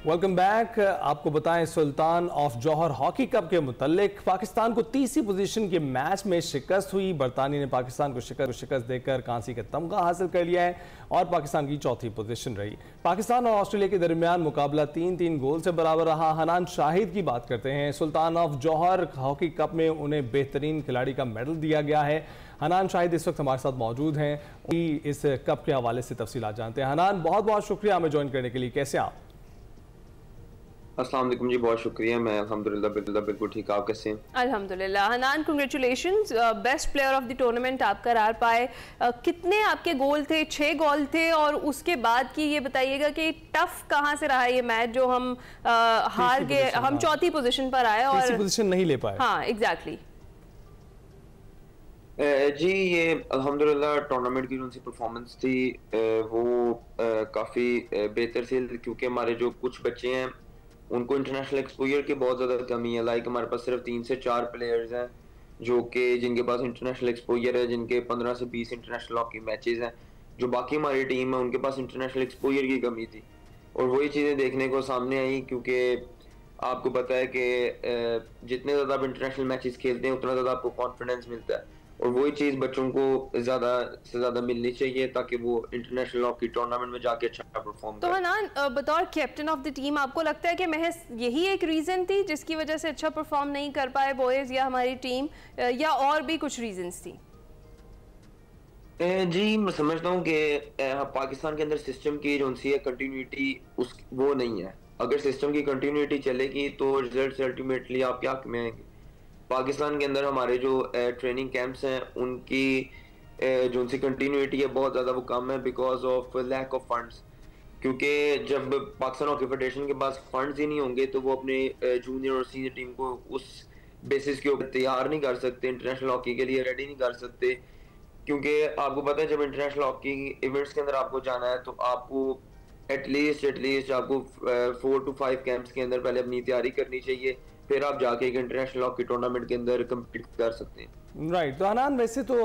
Welcome back. आपको बताएं सुल्तान of Johar hockey cup के मुतालिक पाकिस्तान को तीसरी पोजीशन के मैच में शिकस्त हुई। बरतानिया ने पाकिस्तान को शिकस्त देकर कांसी का तमगा हासिल कर लिया है और पाकिस्तान की चौथी पोजीशन रही। पाकिस्तान और ऑस्ट्रेलिया के दरमियान मुकाबला 3-3 गोल से बराबर रहा। हनान शाहिद की बात करते हैं। सुल्तान ऑफ जौहर हॉकी कप में उन्हें बेहतरीन खिलाड़ी का मेडल दिया गया है। हनान शाहिद इस वक्त हमारे साथ मौजूद हैं, इस कप के हवाले से तफसीलात जानते हैं। हनान, बहुत बहुत शुक्रिया हमें ज्वाइन करने के लिए। कैसे आप? अस्सलाम वालेकुम जी, बहुत शुक्रिया। मैं अल्हम्दुलिल्लाह बिल्कुल ठीक। आप कैसे हैं? अल्हम्दुलिल्लाह। Hanan, congratulations, best player of the tournament आप करार पाए। कितने आपके गोल थे? 6 गोल थे। और उसके बाद की ये बताइएगा कि टफ कहाँ से रहा ये मैच जो हम हार गए, हम चौथी पोजीशन पर आए और तीसरी पोजीशन नहीं ले पाए। हाँ, एग्जैक्टली जी, ये अल्हम्दुलिल्लाह टूर्नामेंट की जो सी परफॉर्मेंस थी वो काफ़ी बेहतर थी, क्योंकि हमारे जो कुछ बच्चे हैं उनको इंटरनेशनल एक्सपोजर की बहुत ज़्यादा कमी है। लाइक हमारे पास सिर्फ 3 से 4 प्लेयर्स हैं जो कि जिनके पास इंटरनेशनल एक्सपोजर है, जिनके 15 से 20 इंटरनेशनल हॉकी मैचेस हैं। जो बाकी हमारी टीम है उनके पास इंटरनेशनल एक्सपोजर की कमी थी और वही चीज़ें देखने को सामने आई, क्योंकि आपको पता है कि जितने ज़्यादा आप इंटरनेशनल मैचेस खेलते हैं उतना ज़्यादा आपको कॉन्फिडेंस मिलता है और वही चीज़ बच्चों को ज़्यादा से ज़्यादा मिलनी चाहिए ताकि वो इंटरनेशनल हॉकी टूर्नामेंट में जाके अच्छा परफॉर्म तो हनान, बतौर कैप्टन ऑफ द टीम आपको लगता है कि महज यही एक रीज़न थी जिसकी वजह से अच्छा परफॉर्म नहीं कर पाए बॉयज़ या हमारी टीम, या और भी कुछ रीजंस थी? जी, मैं समझता हूँ कि पाकिस्तान के अंदर सिस्टम की जो सी है कंटिन्यूटी उस वो नहीं है। अगर सिस्टम की कंटिन्यूटी चलेगी तो रिजल्ट्स अल्टीमेटली आपके हक में आएंगे। पाकिस्तान के अंदर हमारे जो ट्रेनिंग कैंप्स हैं उनकी जो सी कंटिन्यूटी है बहुत ज़्यादा वो कम है because of lack of funds. क्योंकि जब पाकिस्तान हॉकी फेडरेशन के पास फंड्स ही नहीं होंगे तो वो अपने जूनियर और सीनियर टीम को उस बेसिस के ऊपर तैयार नहीं कर सकते, इंटरनेशनल हॉकी के लिए रेडी नहीं कर सकते। क्योंकि आपको पता है जब इंटरनेशनल हॉकी इवेंट्स के अंदर आपको जाना है तो आपको एटलीस्ट आपको 4 to 5 कैंप्स के अंदर पहले अपनी तैयारी करनी चाहिए, फिर आप जाके एक इंटरनेशनल हॉकी टूर्नामेंट के अंदर कम्पीट कर सकते हैं। राइट। तो हनान, वैसे तो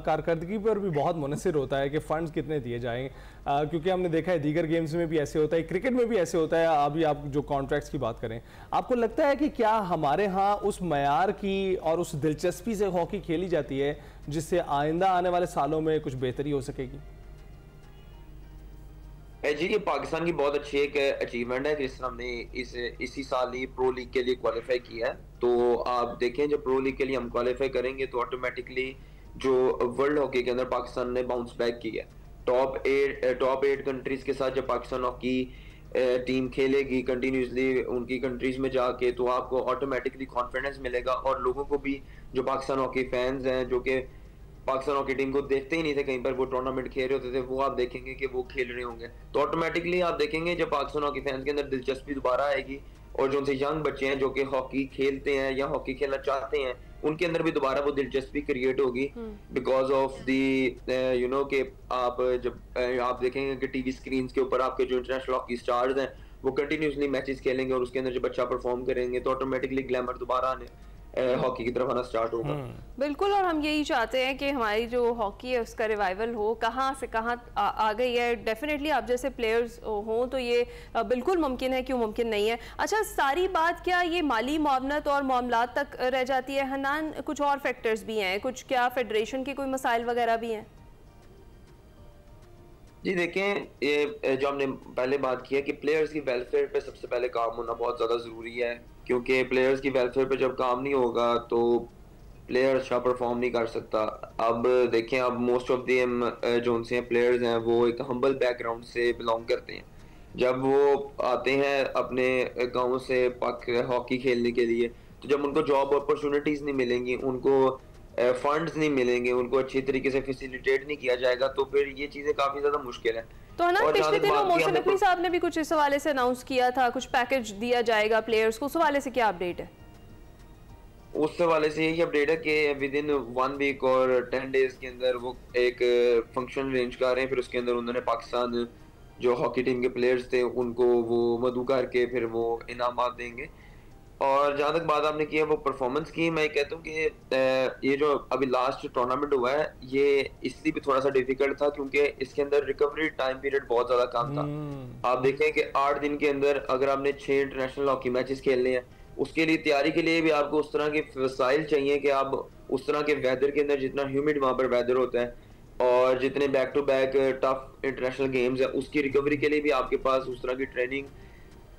कारकर्दगी पर भी बहुत मुनसिर होता है कि फंड्स कितने दिए जाएं, क्योंकि हमने देखा है दीगर गेम्स में भी ऐसे होता है, क्रिकेट में भी ऐसे होता है। अभी आप जो कॉन्ट्रैक्ट्स की बात करें, आपको लगता है कि क्या हमारे यहाँ उस मयार की और उस दिलचस्पी से हॉकी खेली जाती है जिससे आइंदा आने वाले सालों में कुछ बेहतरी हो सकेगी? जी, ये पाकिस्तान की बहुत अच्छी एक अचीवमेंट है जिस हमने इसी साल ही प्रो लीग के लिए क्वालिफाई किया है। तो आप देखें जब प्रो लीग के लिए हम क्वालिफाई करेंगे तो ऑटोमेटिकली जो वर्ल्ड हॉकी के अंदर पाकिस्तान ने बाउंस बैक किया है। टॉप 8 कंट्रीज के साथ जब पाकिस्तान हॉकी टीम खेलेगी कंटिन्यूसली उनकी कंट्रीज में जाके तो आपको ऑटोमेटिकली कॉन्फिडेंस मिलेगा और लोगों को भी, जो पाकिस्तान हॉकी फैंस हैं जो कि पाकिस्तान हॉकी टीम को देखते ही नहीं थे कहीं पर वो टूर्नामेंट खेल रहे होते थे, वो आप देखेंगे कि वो खेल रहे होंगे। तो ऑटोमेटिकली आप देखेंगे जब पाकिस्तान हॉकी फैंस के अंदर दिलचस्पी दोबारा आएगी और जो उनसे यंग बच्चे हैं जो कि हॉकी खेलते हैं या हॉकी खेलना चाहते हैं उनके अंदर भी दोबारा वो दिलचस्पी क्रिएट होगी because of the you know कि आप जब आप देखेंगे कि टीवी स्क्रीन के ऊपर आपके जो इंटरनेशनल हॉकी स्टार्स हैं वो कंटिन्यूसली मैचेस खेलेंगे और उसके अंदर जब अच्छा परफॉर्म करेंगे तो ऑटोमेटिकली ग्लैमर दोबारा आने हॉकी की तरफ आना स्टार्ट होगा। बिल्कुल, और हम यही चाहते हैं कि हमारी जो हॉकी है उसका रिवाइवल हो। कहाँ से कहाँ आ गई है। डेफिनेटली आप जैसे प्लेयर्स हों तो ये बिल्कुल मुमकिन है, क्यों मुमकिन नहीं है। अच्छा, सारी बात क्या ये माली मुआवनत और मामलात तक रह जाती है हनान? कुछ और फैक्टर्स भी हैं, कुछ क्या फेडरेशन के कोई मसाइल वगैरह भी हैं? जी देखें, ये जो हमने पहले बात की है कि प्लेयर्स की वेलफेयर पे सबसे पहले काम होना बहुत ज़्यादा ज़रूरी है, क्योंकि प्लेयर्स की वेलफेयर पे जब काम नहीं होगा तो प्लेयर अच्छा परफॉर्म नहीं कर सकता। अब देखें, अब मोस्ट ऑफ देम जो उनसे प्लेयर्स हैं वो एक हम्बल बैकग्राउंड से बिलोंग करते हैं। जब वो आते हैं अपने गाँव से पाक हॉकी खेलने के लिए तो जब उनको जॉब अपॉर्चुनिटीज़ नहीं मिलेंगी, उनको फंड्स नहीं मिलेंगे, उनको अच्छी तरीके से फैसिलिटेट नहीं किया जाएगा तो फिर ये चीजें काफी ज्यादा मुश्किल है। तो ना पिछले दिनों मोहसिन नकवी साहब ने भी कुछ इस हवाले से अनाउंस किया था, कुछ पैकेज दिया जाएगा प्लेयर्स को, उस हवाले से क्या अपडेट है? उस हवाले से यही अपडेट है कि विद इन 1 वीक और 10 डेज के अंदर वो एक फंक्शन अरेंज कर रहे हैं। फिर उसके अंदर उन्होंने पाकिस्तान जो हॉकी टीम के प्लेयर्स थे उनको वो मदऊ करके फिर वो इनामात देंगे। और जहां तक बात आपने की है वो परफॉर्मेंस की, मैं कहता हूँ कि ये जो अभी लास्ट टूर्नामेंट हुआ है ये इसलिए भी थोड़ा सा डिफिकल्ट था क्योंकि इसके अंदर रिकवरी टाइम पीरियड बहुत ज्यादा कम था। आप देखें कि 8 दिन के अंदर अगर आपने 6 इंटरनेशनल हॉकी मैचेस खेलने हैं, उसके लिए तैयारी के लिए भी आपको उस तरह के वसाइल चाहिए कि आप उस तरह के वेदर के अंदर, जितना ह्यूमिड वहां पर वेदर होता है और जितने back to back tough international games है, उसकी रिकवरी के लिए भी आपके पास उस तरह की ट्रेनिंग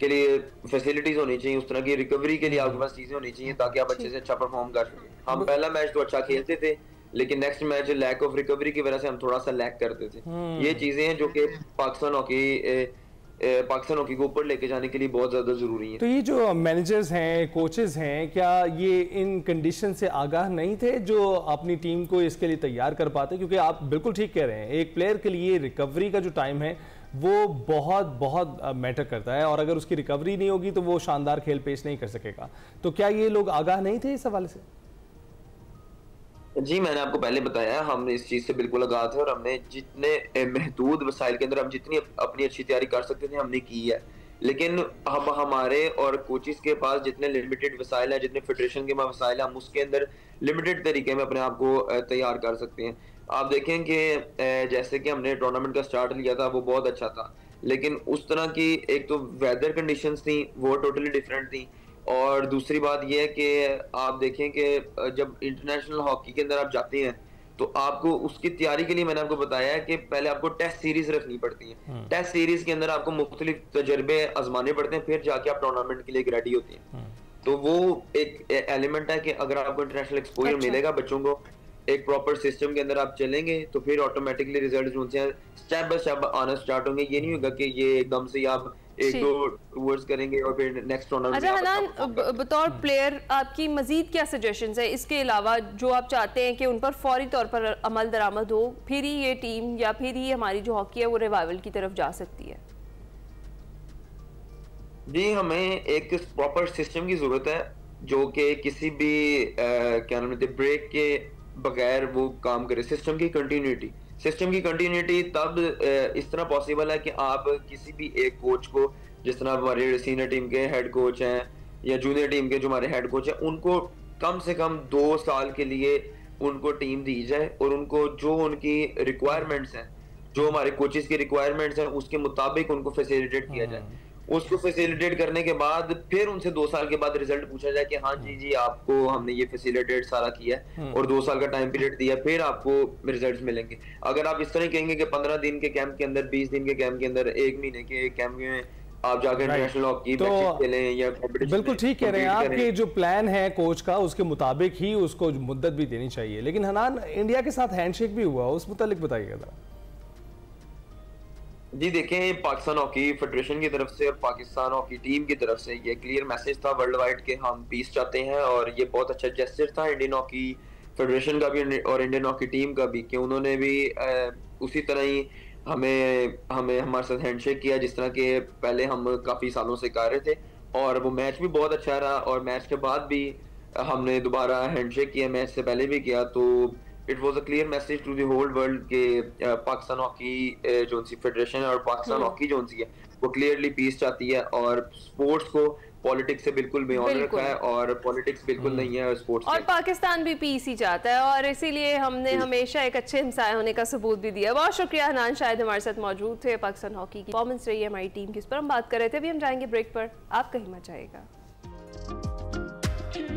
के लिए फैसिलिटीज होनी चाहिए, उस तरह की रिकवरी के लिए आपके पास चीजें होनी चाहिए ताकि आप अच्छे से अच्छा परफॉर्म कर सकें। हम पहला मैच तो अच्छा खेलते थे लेकिन next match lack of recovery की वजह से हम थोड़ा सा लैक करते थे। ये चीजें हैं जो कि पाकिस्तान हॉकी को ऊपर लेके जाने के लिए बहुत ज्यादा जरूरी है। तो ये जो मैनेजर्स हैं, कोचेस हैं, क्या ये इन कंडीशन से आगाह नहीं थे जो अपनी टीम को इसके लिए तैयार कर पाते? क्योंकि आप बिल्कुल ठीक कह रहे हैं, एक प्लेयर के लिए रिकवरी का जो टाइम है वो बहुत बहुत मैटर करता है और अगर उसकी रिकवरी नहीं होगी तो वो शानदार खेल पेश नहीं कर सकेगा। तो क्या ये लोग आगाह नहीं थे इस हवाले से? जी, मैंने आपको पहले बताया, हम इस चीज से बिल्कुल आगाह थे और हमने जितने महदूद वसाइल के अंदर हम जितनी अपनी अच्छी तैयारी कर सकते थे हमने की है। लेकिन हम हमारे और कोचिस के पास जितने लिमिटेड वसाइल हैं, जितने फेडरेशन के पास वसाइल हैं, हम उसके अंदर लिमिटेड तरीके में अपने आप को तैयार कर सकते हैं। आप देखें कि जैसे कि हमने टूर्नामेंट का स्टार्ट लिया था वो बहुत अच्छा था, लेकिन उस तरह की एक तो वेदर कंडीशंस थी वो टोटली डिफरेंट थी और दूसरी बात यह है कि आप देखें कि जब इंटरनेशनल हॉकी के अंदर आप जाते हैं तो आपको उसकी तैयारी के लिए मैंने आपको बताया है कि पहले आपको टेस्ट सीरीज रखनी पड़ती है। टेस्ट सीरीज के अंदर आपको मुख्तलिफ तजर्बे आजमाने पड़ते हैं, फिर जाके आप टूर्नामेंट के लिए रेडी होती हैं। तो वो एक एलिमेंट है कि अगर आपको इंटरनेशनल एक्सपोजर मिलेगा, बच्चों को एक प्रॉपर सिस्टम के अंदर आप चलेंगे तो फिर ऑटोमेटिकली रिजल्ट जो हैं स्टेप बाय स्टेप आना स्टार्ट होंगे। ये नहीं होगा कि ये एकदम से आप एक दो टूर्स करेंगे और फिर नेक्स्ट टूर्नामेंट। अच्छा हनान, बतौर प्लेयर आपकी मजीद क्या सजेशंस है इसके अलावा जो आप चाहते हैं कि उन पर फौरी तौर पर अमल दरामद हो, फिर ही ये टीम या फिर ही हमारी जो हॉकी है वो रिवाइवल की तरफ जा सकती है? जी, हमें एक प्रॉपर सिस्टम की जरूरत है जो कि किसी भी क्या नाम है ब्रेक के बगैर वो काम करे। सिस्टम की कंटिन्यूटी तब इस तरह पॉसिबल है कि आप किसी भी एक कोच को, जिस तरह हमारे सीनियर टीम के हेड कोच हैं या जूनियर टीम के जो हमारे हेड कोच हैं, उनको कम से कम 2 साल के लिए उनको टीम दी जाए और उनको जो उनकी रिक्वायरमेंट्स हैं, जो हमारे कोचेस की रिक्वायरमेंट्स हैं, उसके मुताबिक उनको फैसिलिटेट किया जाए। उसको फैसिलिटेट करने के बाद फिर उनसे 2 साल के बाद रिजल्ट पूछा जाए कि हाँ जी आपको हमने ये फैसिलिटेट सारा किया है और 2 साल का टाइम पीरियड दिया, फिर आपको रिजल्ट्स मिलेंगे। अगर आप इस तरह कहेंगे कि 15 दिन के कैंप के अंदर, 20 दिन के कैंप के अंदर, 1 महीने के कैंप में आप जाकर इंटरनेशनल हॉकी मैचेस खेलें या कॉम्पिटिशन, बिल्कुल ठीक कह रहे हैं आपके जो प्लान है कोच का उसके मुताबिक ही उसको मुद्दत भी देनी चाहिए। लेकिन हनान, इंडिया के साथ हैंडशेक भी हुआ, उस मुतालिक बताइएगा जरा। जी देखें, पाकिस्तान हॉकी फेडरेशन की तरफ से और पाकिस्तान हॉकी टीम की तरफ से ये क्लियर मैसेज था वर्ल्ड वाइड के हम पीस चाहते हैं और ये बहुत अच्छा जेस्चर था इंडियन हॉकी फेडरेशन का भी और इंडियन हॉकी टीम का भी कि उन्होंने भी उसी तरह ही हमें हमारे साथ हैंडशेक किया जिस तरह के पहले हम काफी सालों से कर रहे थे। और वो मैच भी बहुत अच्छा रहा और मैच के बाद भी हमने दोबारा हैंडशेक किया, मैच से पहले भी किया। तो it was a clear message to the whole world के पाकिस्तान हॉकी जो सी फेडरेशन है और पाकिस्तान हॉकी जो सी है वो क्लियरली पीस चाहती है और स्पोर्ट्स को पॉलिटिक्स से बिल्कुल बियॉन्ड रखा है और पॉलिटिक्स बिल्कुल नहीं है स्पोर्ट्स और पाकिस्तान भी पीस ही चाहता है और इसीलिए हमने हमेशा एक अच्छे हमसाय होने का सबूत भी दिया। बहुत शुक्रिया हनान, शायद हमारे साथ मौजूद थे। पाकिस्तान हॉकी की परफॉर्मेंस रही है हमारी टीम की, इस पर हम बात कर रहे थे। अभी हम जाएंगे ब्रेक पर, आप कहीं मत जाइएगा।